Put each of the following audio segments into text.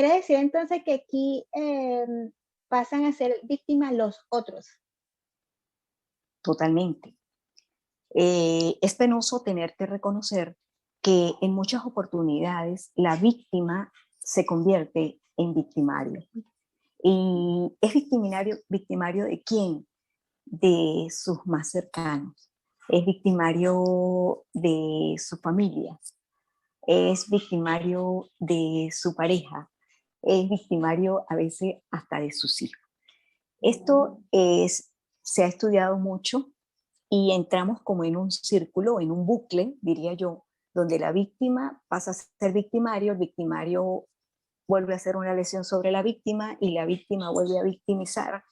quiere decir entonces que aquí pasan a ser víctimas los otros. Totalmente. Es penoso tener que reconocer que en muchas oportunidades la víctima se convierte en victimario. ¿Y es victimario de quién? De sus más cercanos. Es victimario de su familia. Es victimario de su pareja. Es victimario a veces hasta de sus hijos. Se ha estudiado mucho y entramos como en un círculo, en un bucle, diría yo, donde la víctima pasa a ser victimario, el victimario vuelve a hacer una lesión sobre la víctima y la víctima vuelve a victimizar,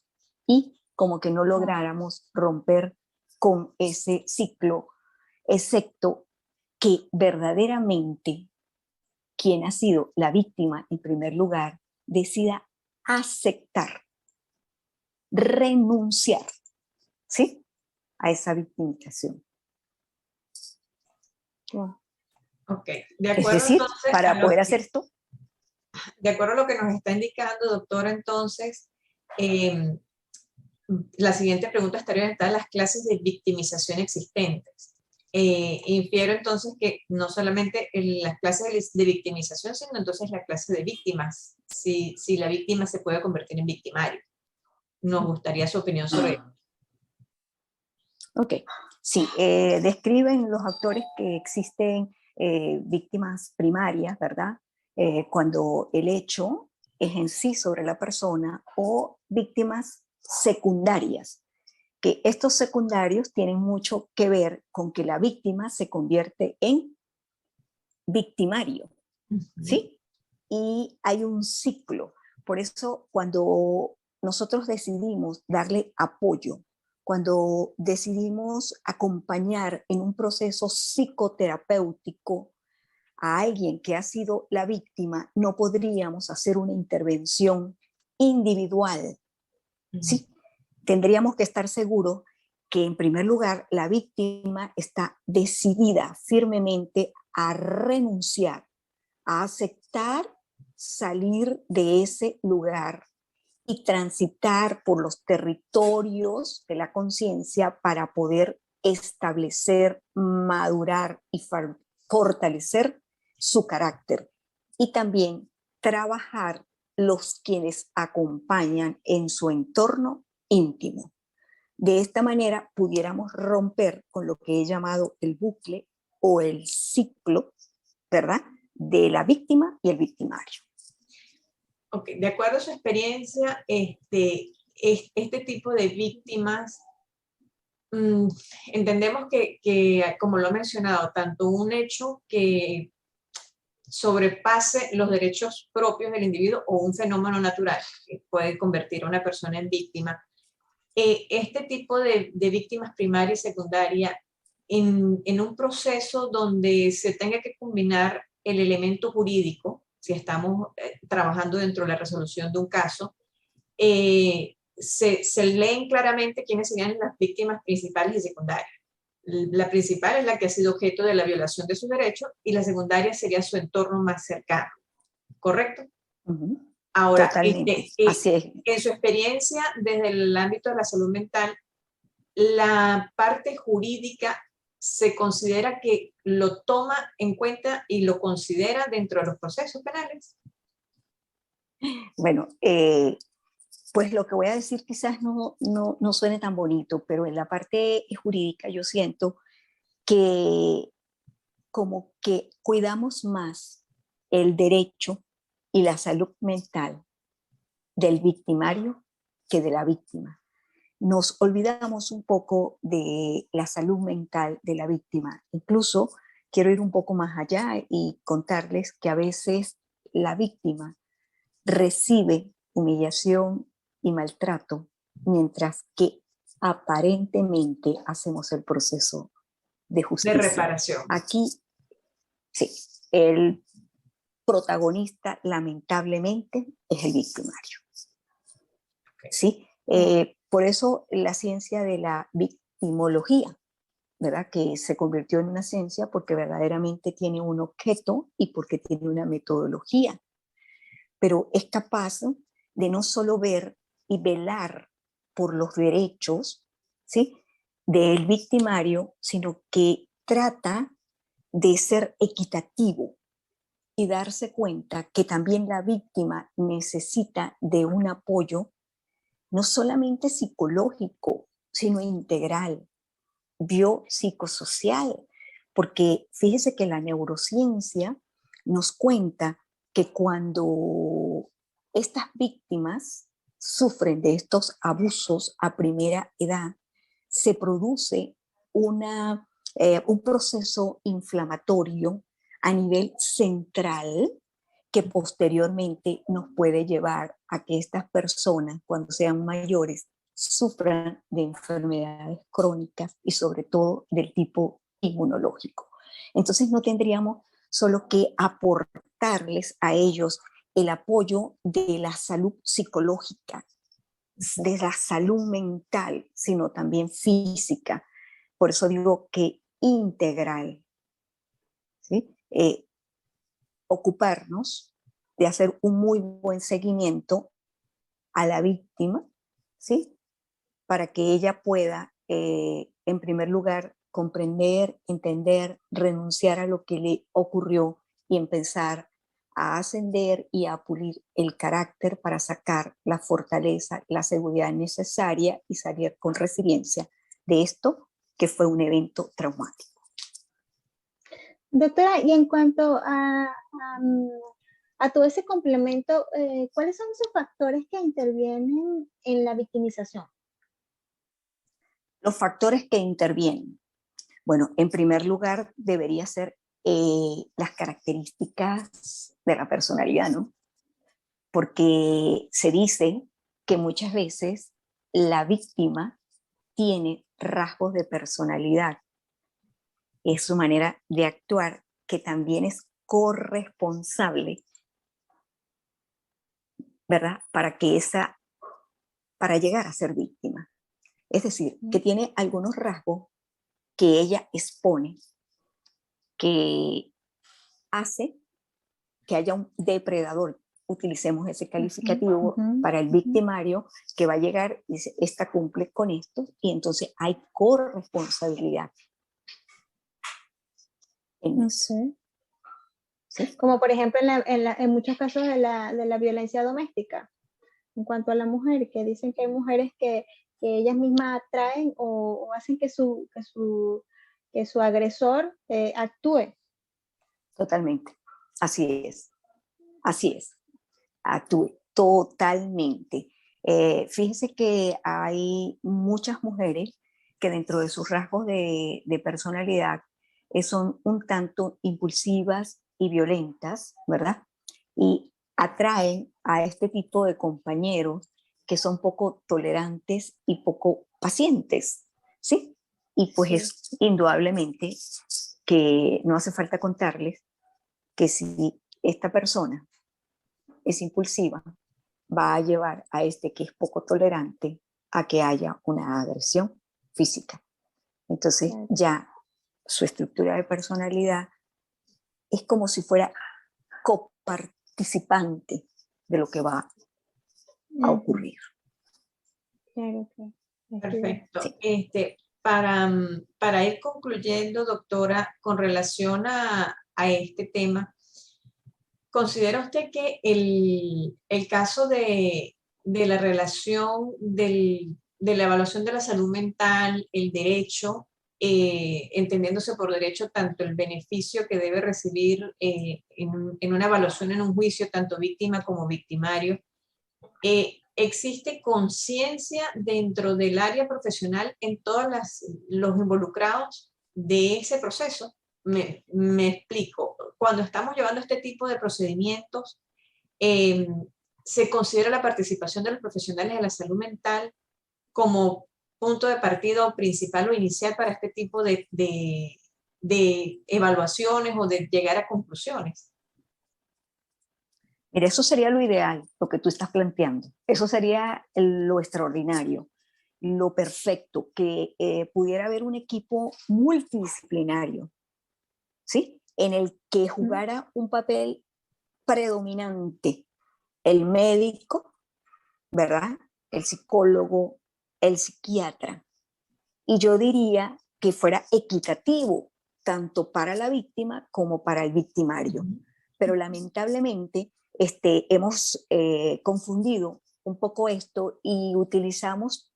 y como que no lográramos romper con ese ciclo, excepto que verdaderamente quien ha sido la víctima en primer lugar decida aceptar, renunciar, ¿sí?, a esa victimización. Ok, de Es acuerdo decir, entonces para poder hacer esto, de acuerdo a lo que nos está indicando, doctora, entonces, la siguiente pregunta estaría orientada a las clases de victimización existentes. Infiero entonces que no solamente en las clases de victimización, sino entonces la clase de víctimas, si la víctima se puede convertir en victimario. Nos gustaría su opinión sobre ello. Ok, sí, describen los autores que existen víctimas primarias, ¿verdad? Cuando el hecho es en sí sobre la persona, o víctimas secundarias, que estos secundarios tienen mucho que ver con que la víctima se convierte en victimario, ¿sí? Y hay un ciclo. Por eso cuando nosotros decidimos darle apoyo, cuando decidimos acompañar en un proceso psicoterapéutico a alguien que ha sido la víctima, no podríamos hacer una intervención individual, ¿sí? Tendríamos que estar seguros que, en primer lugar, la víctima está decidida firmemente a renunciar, a aceptar salir de ese lugar y transitar por los territorios de la conciencia para poder establecer, madurar y fortalecer su carácter, y también trabajar los quienes acompañan en su entorno íntimo. De esta manera pudiéramos romper con lo que he llamado el bucle o el ciclo, ¿verdad?, de la víctima y el victimario. Ok, de acuerdo a su experiencia, este tipo de víctimas, entendemos que, como lo he mencionado, tanto un hecho que sobrepase los derechos propios del individuo o un fenómeno natural que puede convertir a una persona en víctima, este tipo de víctimas primaria y secundaria, en un proceso donde se tenga que combinar el elemento jurídico, si estamos trabajando dentro de la resolución de un caso, se leen claramente quiénes serían las víctimas principales y secundarias. La principal es la que ha sido objeto de la violación de sus derechos, y la secundaria sería su entorno más cercano, ¿correcto? Ahora, Totalmente, así es. en su experiencia desde el ámbito de la salud mental, la parte jurídica se considera que lo toma en cuenta y lo considera dentro de los procesos penales. Bueno, pues lo que voy a decir quizás no suene tan bonito, pero en la parte jurídica yo siento que como que cuidamos más el derecho y la salud mental del victimario que de la víctima. Nos olvidamos un poco de la salud mental de la víctima. Incluso quiero ir un poco más allá y contarles que a veces la víctima recibe humillación y maltrato, mientras que aparentemente hacemos el proceso de justicia. De reparación. Aquí, sí, el protagonista lamentablemente es el victimario. Okay. ¿Sí? Por eso la ciencia de la victimología, ¿verdad?, que se convirtió en una ciencia porque verdaderamente tiene un objeto y porque tiene una metodología. pero es capaz de no solo ver y velar por los derechos, ¿sí?, del victimario, sino que trata de ser equitativo y darse cuenta que también la víctima necesita de un apoyo no solamente psicológico, sino integral, biopsicosocial, porque fíjese que la neurociencia nos cuenta que cuando estas víctimas sufren de estos abusos a primera edad, se produce un proceso inflamatorio a nivel central que posteriormente nos puede llevar a que estas personas, cuando sean mayores, sufran de enfermedades crónicas y sobre todo del tipo inmunológico. Entonces no tendríamos solo que aportarles a ellos el apoyo de la salud psicológica, de la salud mental, sino también física. Por eso digo que integral, ¿sí? Ocuparnos de hacer un muy buen seguimiento a la víctima, ¿sí?, para que ella pueda, en primer lugar, comprender, entender, renunciar a lo que le ocurrió y empezar a ascender y a pulir el carácter para sacar la fortaleza, la seguridad necesaria y salir con resiliencia de esto que fue un evento traumático. Doctora, y en cuanto a todo ese complemento, ¿cuáles son esos factores que intervienen en la victimización? Los factores que intervienen. Bueno, en primer lugar, debería ser las características de la personalidad, ¿no? Porque se dice que muchas veces la víctima tiene rasgos de personalidad. Es su manera de actuar que también es corresponsable, ¿verdad? Para llegar a ser víctima. Es decir, que tiene algunos rasgos que ella expone, que hace que haya un depredador, utilicemos ese calificativo para el victimario, que va a llegar y dice, esta cumple con esto, y entonces hay corresponsabilidad en eso. ¿Sí? Como por ejemplo en muchos casos de la violencia doméstica, en cuanto a la mujer, que dicen que hay mujeres que ellas mismas atraen o hacen que su agresor actúe. Totalmente, así es, actúe totalmente. Fíjense que hay muchas mujeres que dentro de sus rasgos de personalidad son un tanto impulsivas y violentas, ¿verdad? Y atraen a este tipo de compañeros que son poco tolerantes y poco pacientes, ¿sí? Y pues es indudablemente que no hace falta contarles que si esta persona es impulsiva, va a llevar a este que es poco tolerante a que haya una agresión física. Entonces ya su estructura de personalidad es como si fuera coparticipante de lo que va a ocurrir. Claro, claro. Perfecto. Sí. Para ir concluyendo, doctora, con relación a este tema, ¿considera usted que el caso de la relación de la evaluación de la salud mental, el derecho, entendiéndose por derecho tanto el beneficio que debe recibir en una evaluación en un juicio, tanto víctima como victimario, existe conciencia dentro del área profesional en todos los involucrados de ese proceso? Me explico. Cuando estamos llevando este tipo de procedimientos, se considera la participación de los profesionales de la salud mental como punto de partida principal o inicial para este tipo de evaluaciones o de llegar a conclusiones. Mira, eso sería lo ideal, lo que tú estás planteando. Eso sería lo extraordinario, lo perfecto, que pudiera haber un equipo multidisciplinario, ¿sí? En el que jugara un papel predominante el médico, ¿verdad? El psicólogo, el psiquiatra. Y yo diría que fuera equitativo, tanto para la víctima como para el victimario. Pero lamentablemente hemos confundido un poco esto y utilizamos,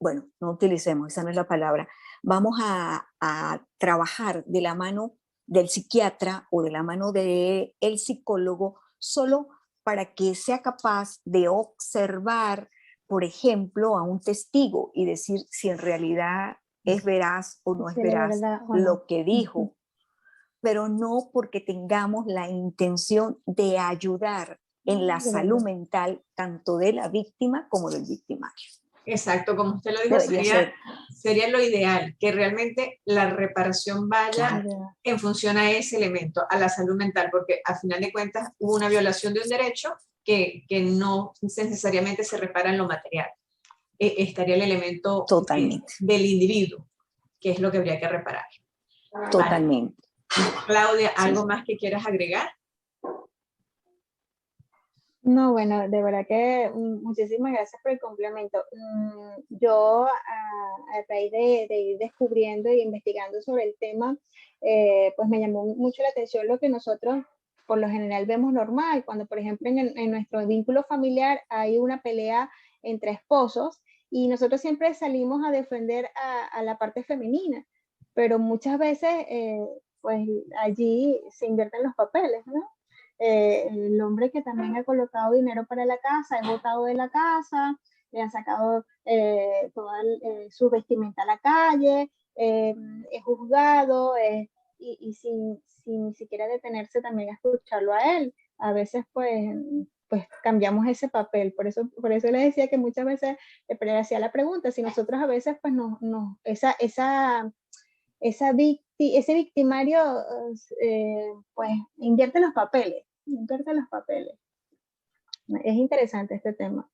bueno, no utilicemos, esa no es la palabra, vamos a trabajar de la mano del psiquiatra o de la mano del psicólogo solo para que sea capaz de observar, por ejemplo, a un testigo y decir si en realidad es veraz o no es Si de veraz verdad o lo no. que dijo, pero no porque tengamos la intención de ayudar en la De salud verdad. mental tanto de la víctima como del victimario. Exacto, como usted lo dijo, Debería ser, sería lo ideal, que realmente la reparación vaya claro, en función a ese elemento, a la salud mental, porque a final de cuentas hubo una violación de un derecho que no necesariamente se repara en lo material. Estaría el elemento totalmente, del individuo, que es lo que habría que reparar. Vale. totalmente. Claudia, Sí. ¿algo más que quieras agregar? No, bueno, de verdad que muchísimas gracias por el complemento. Yo, a raíz de ir descubriendo e investigando sobre el tema, pues me llamó mucho la atención lo que nosotros por lo general vemos normal, cuando por ejemplo en nuestro vínculo familiar hay una pelea entre esposos y nosotros siempre salimos a defender a la parte femenina, pero muchas veces pues allí se invierten los papeles, ¿no? El hombre que también ha colocado dinero para la casa, es botado de la casa, le han sacado toda su vestimenta a la calle, es juzgado y sin ni siquiera detenerse también a escucharlo a él. A veces pues cambiamos ese papel, por eso le decía que muchas veces le hacía la pregunta, si nosotros a veces pues ese victimario pues invierte los papeles. Es interesante este tema,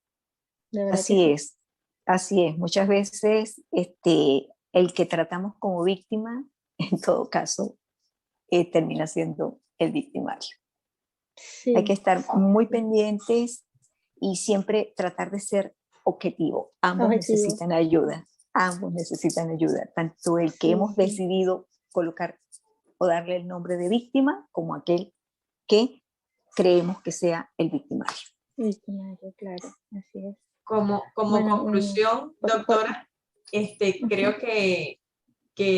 de verdad que Así sí. es, así es. Muchas veces el que tratamos como víctima, en todo caso, termina siendo el victimario. Hay que Sí, estar sí, muy sí. pendientes y siempre tratar de ser objetivo. Ambos Objetivo. necesitan ayuda, ambos necesitan ayuda, tanto el que Sí, hemos sí. decidido colocar o darle el nombre de víctima como aquel que creemos que sea el victimario. Victimario, claro, así es. Como Bueno, conclusión, doctora, creo que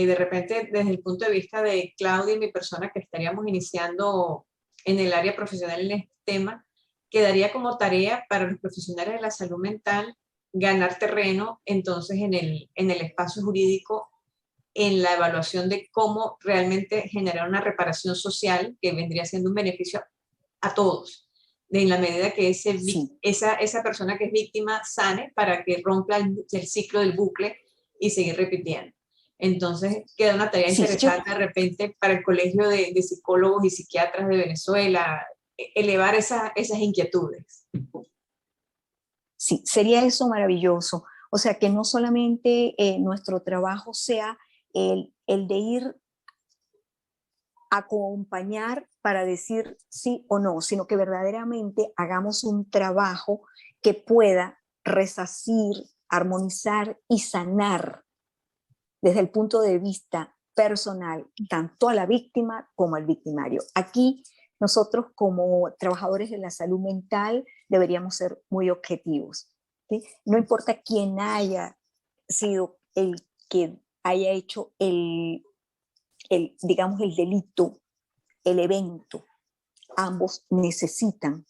de repente desde el punto de vista de Claudia y mi persona que estaríamos iniciando en el área profesional en este tema, quedaría como tarea para los profesionales de la salud mental ganar terreno entonces en el espacio jurídico, en la evaluación de cómo realmente generar una reparación social que vendría siendo un beneficio a todos, de en la medida que Sí, esa persona que es víctima sane para que rompa el ciclo del bucle y seguir repitiendo. Entonces queda una tarea sí, yo, interesante de repente para el Colegio de Psicólogos y Psiquiatras de Venezuela, elevar esas inquietudes. sí, sería eso maravilloso. O sea, que no solamente nuestro trabajo sea el de ir a acompañar para decir sí o no, sino que verdaderamente hagamos un trabajo que pueda resacir, armonizar y sanar desde el punto de vista personal, tanto a la víctima como al victimario. Aquí nosotros como trabajadores de la salud mental deberíamos ser muy objetivos. ¿Sí? No importa quién haya sido el que haya hecho digamos, el delito, el evento, ambos necesitan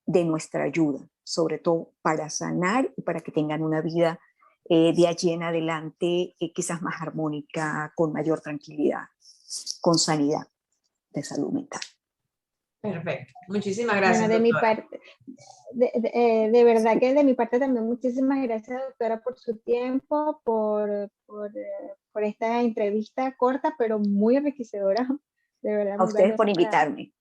de nuestra ayuda, sobre todo para sanar y para que tengan una vida de allí en adelante quizás más armónica, con mayor tranquilidad, con sanidad de salud mental. Perfecto. Muchísimas Bueno, gracias, de mi doctora. parte, de verdad que de mi parte también muchísimas gracias, doctora, por su tiempo, por esta entrevista corta, pero muy enriquecedora, de verdad, A muy ustedes por valiosa para... invitarme,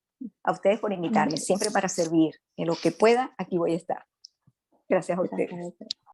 a ustedes por invitarme, siempre para servir. En lo que pueda, aquí voy a estar. Gracias a Gracias, ustedes. doctora.